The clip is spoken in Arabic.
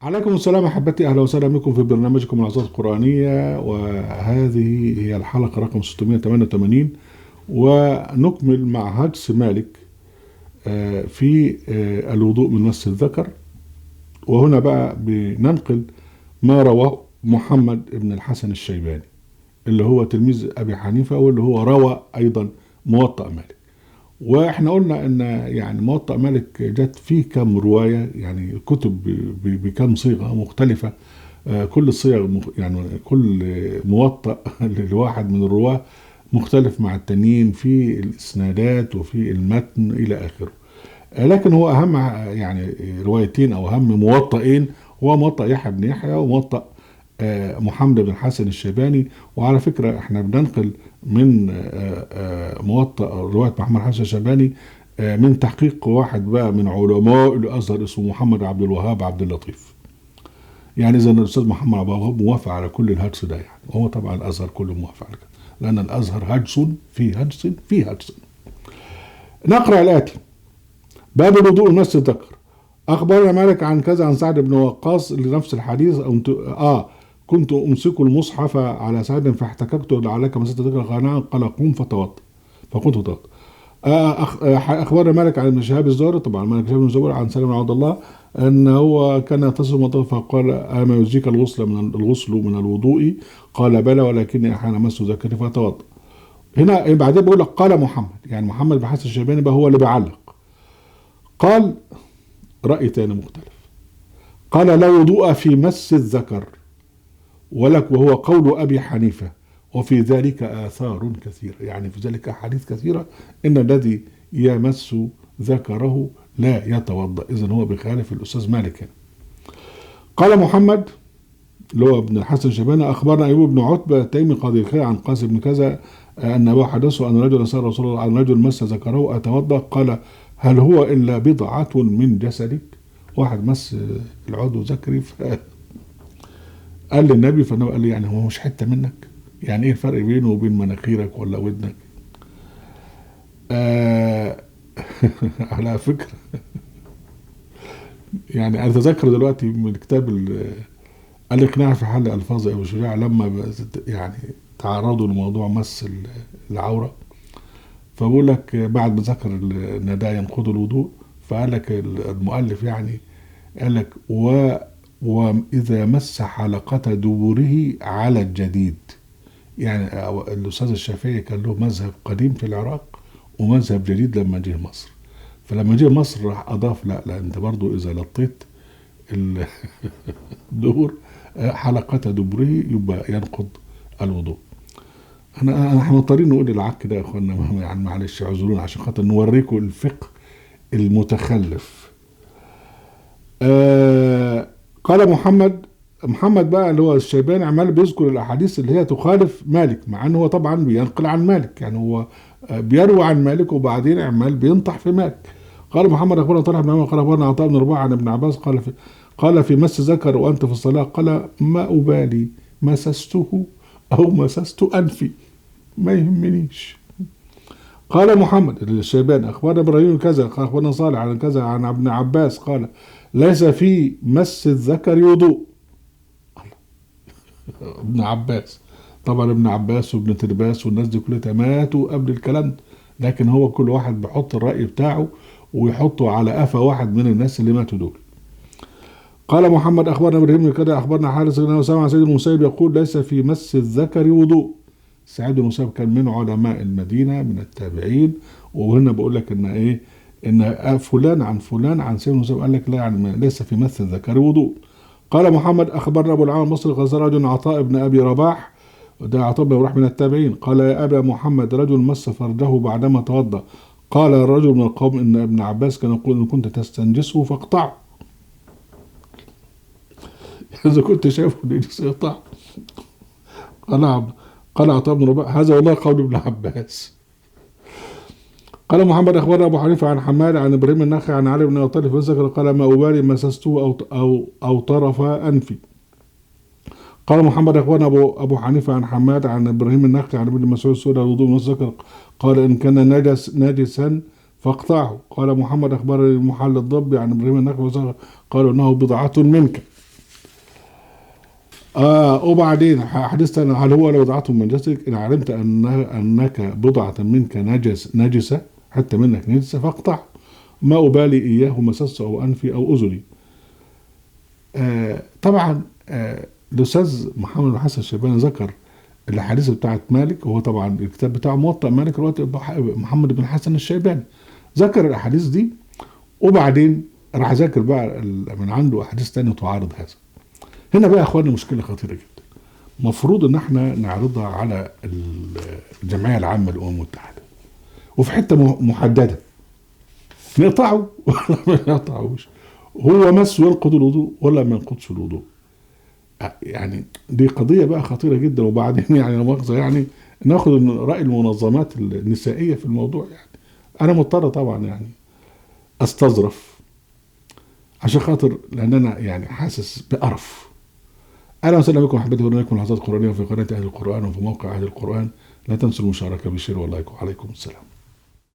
عليكم السلام أحبتي، أهلا وسهلا بكم في برنامجكم العظات القرآنية، وهذه هي الحلقة رقم 688. ونكمل مع هجس مالك في الوضوء من مس الذكر. وهنا بقى بننقل ما رواه محمد بن الحسن الشيباني اللي هو تلميذ أبي حنيفة، واللي هو روى أيضا موطأ مالك. واحنا قلنا ان يعني موطأ مالك جت فيه كم رواية، يعني كتب بكم صيغة مختلفة. كل الصيغ يعني كل موطأ لواحد من الرواة مختلف مع التانيين في الاسنادات وفي المتن الى اخره. لكن هو اهم يعني روايتين او اهم موطئين هو موطأ يحيى بن يحيى وموطأ محمد بن الحسن الشيباني. وعلى فكرة احنا بننقل من موطأ رواية محمد حسن الشيباني من تحقيق واحد بقى من علماء الازهر اسمه محمد عبد الوهاب عبد اللطيف. يعني اذا الاستاذ محمد عبد الوهاب موافق على كل الهجس ده، يعني وهو طبعا الازهر كله موافق على كده، لان الازهر هجس في هجس في هجس. نقرا الاتي: باب الوضوء المس الذكر. اخبرنا مالك عن كذا عن سعد بن وقاص لنفس الحديث. كنت امسك المصحف على سعد فاحتككت لعلك مسست ذكر قناعا، قال قم فتوضا فكنت اتوضا. اخبرنا مالك عن ابن شهاب الزهري، طبعا مالك شهاب الزهري عن سالم بن عبد الله ان هو كان يتصل مطر فقال اما يجزيك الغسل من الوضوء؟ قال بلى ولكني احيانا امس ذكري فتوضا. هنا بعدين بيقول لك قال محمد، يعني محمد بن حسن الشيباني بقى هو اللي بيعلق. قال رأي تاني مختلف، قال لا وضوء في مس الذكر ولك، وهو قول أبي حنيفة، وفي ذلك آثار كثيرة، يعني في ذلك أحاديث كثيرة إن الذي يمس ذكره لا يتوضأ. إذن هو بخلاف الأستاذ مالك. قال محمد اللي هو ابن الحسن الشيباني أخبرنا أيوب بن عتبة التيمي قاضي الخير عن قاسم بن كذا أن أباه حدثه أن رجلا سأل رسول الله عن رجل مس ذكره أتوضأ؟ قال هل هو إلا بضعة من جسدك؟ واحد مس العضو ذكري قال للنبي، فالنبي قال لي يعني هو مش حته منك؟ يعني ايه الفرق بينه وبين مناخيرك ولا ودنك؟ آه على فكره، يعني انا اتذكر دلوقتي من كتاب الاقناع في حل الفاظ ابو شجاع لما يعني تعرضوا لموضوع مس العوره، فبقول لك بعد ما ذكر ان ده ينقض الوضوء، فقال لك المؤلف يعني قال لك وإذا مس حلقة دبره على الجديد. يعني الأستاذ الشافعي كان له مذهب قديم في العراق ومذهب جديد لما جه مصر، فلما جه مصر راح أضاف لا أنت برضو إذا لطيت الدبر حلقة دبره يبقى ينقض الوضوء. احنا مضطرين نقول العك ده يا اخوانا، يعني معلش اعذرونا عشان خاطر نوريكم الفقه المتخلف. قال محمد بقى اللي هو الشيباني عمال بيذكر الاحاديث اللي هي تخالف مالك، مع انه هو طبعا بينقل عن مالك، يعني هو بيروي عن مالك وبعدين عمال بينطح في مالك. قال محمد اخبرنا طلحه بن عمر قال اخبرنا عطاء بن رباح عن ابن عباس قال في مس ذكر وانت في الصلاه، قال ما ابالي مسسته او مسست انفي، ما يهمنيش. قال محمد الشيباني اخبرنا ابراهيم كذا اخبرنا صالح عن كذا عن ابن عباس قال ليس في مس الذكر وضوء. ابن عباس، طبعا ابن عباس وابن ترباس والناس دي كلها ماتوا قبل الكلام ده، لكن هو كل واحد بيحط الرأي بتاعه ويحطه على قفا واحد من الناس اللي ماتوا دول. قال محمد اخبرنا ابراهيم كده اخبرنا حارث بن اسامه عن سيد المسيب يقول ليس في مس الذكر وضوء. سعيد بن المسيب كان من علماء المدينه من التابعين، وهنا بقول لك ان ايه، ان فلان عن فلان عن سيد المسيب قال لك لا، يعني ليس في مس الذكر وضوء. قال محمد اخبرنا ابو العام المصري قال رجل عطاء بن ابي رباح، ده عطاء بن رباح من التابعين، قال يا ابا محمد رجل مس فرجه بعدما توضا، قال الرجل من القوم ان ابن عباس كان يقول ان كنت تستنجسه فاقطعه. اذا كنت شايفه نجس يقطع. قال قال عطاء بن رباح هذا والله قول ابن عباس. قال محمد اخبرنا ابو حنيفه عن حماد عن ابراهيم النخعي عن علي بن ابي طالب فذكر قال ما ابالي مسسته او طرف انفي. قال محمد اخبرنا ابو حنيفه عن حماد عن ابراهيم النخعي عن ابن مسعود سئل الوضوء ذكر قال ان كان نجسا فاقطعه. قال محمد اخبرني المحل الضبي عن ابراهيم النخعي قالوا انه بضعه منك. وبعدين حديث تاني، هل هو لو وضعته من جسدك إن علمت أنك بضعة منك نجسة، حتى منك نجسة فاقطع، ما أبالي إياه مسست أو أنفي أو أذني. طبعا الأستاذ محمد بن حسن الشيباني ذكر الأحاديث بتاعت مالك، وهو طبعا الكتاب بتاعه موطأ مالك الوقت، محمد بن حسن الشيباني ذكر الأحاديث دي، وبعدين راح ذاكر بقى من عنده أحاديث تانية تعارض هذا. هنا بقى يا اخواني مشكله خطيره جدا، المفروض ان احنا نعرضها على الجمعيه العامه للامم المتحده، وفي حته محدده نقطعه ولا ما نقطعوش، هو مس ينقض الوضوء ولا ما ينقضش الوضوء. يعني دي قضيه بقى خطيره جدا. وبعدين يعني لا مؤاخذه يعني ناخد راي المنظمات النسائيه في الموضوع. يعني انا مضطر طبعا يعني استظرف عشان خاطر، لان انا يعني حاسس بقرف. اهلا وسهلا بكم احبتي، ورناكم لحظات قرانيه في قناه اهل القران وفي موقع اهل القران. لا تنسوا المشاركه بالشير واللايك، وعليكم السلام.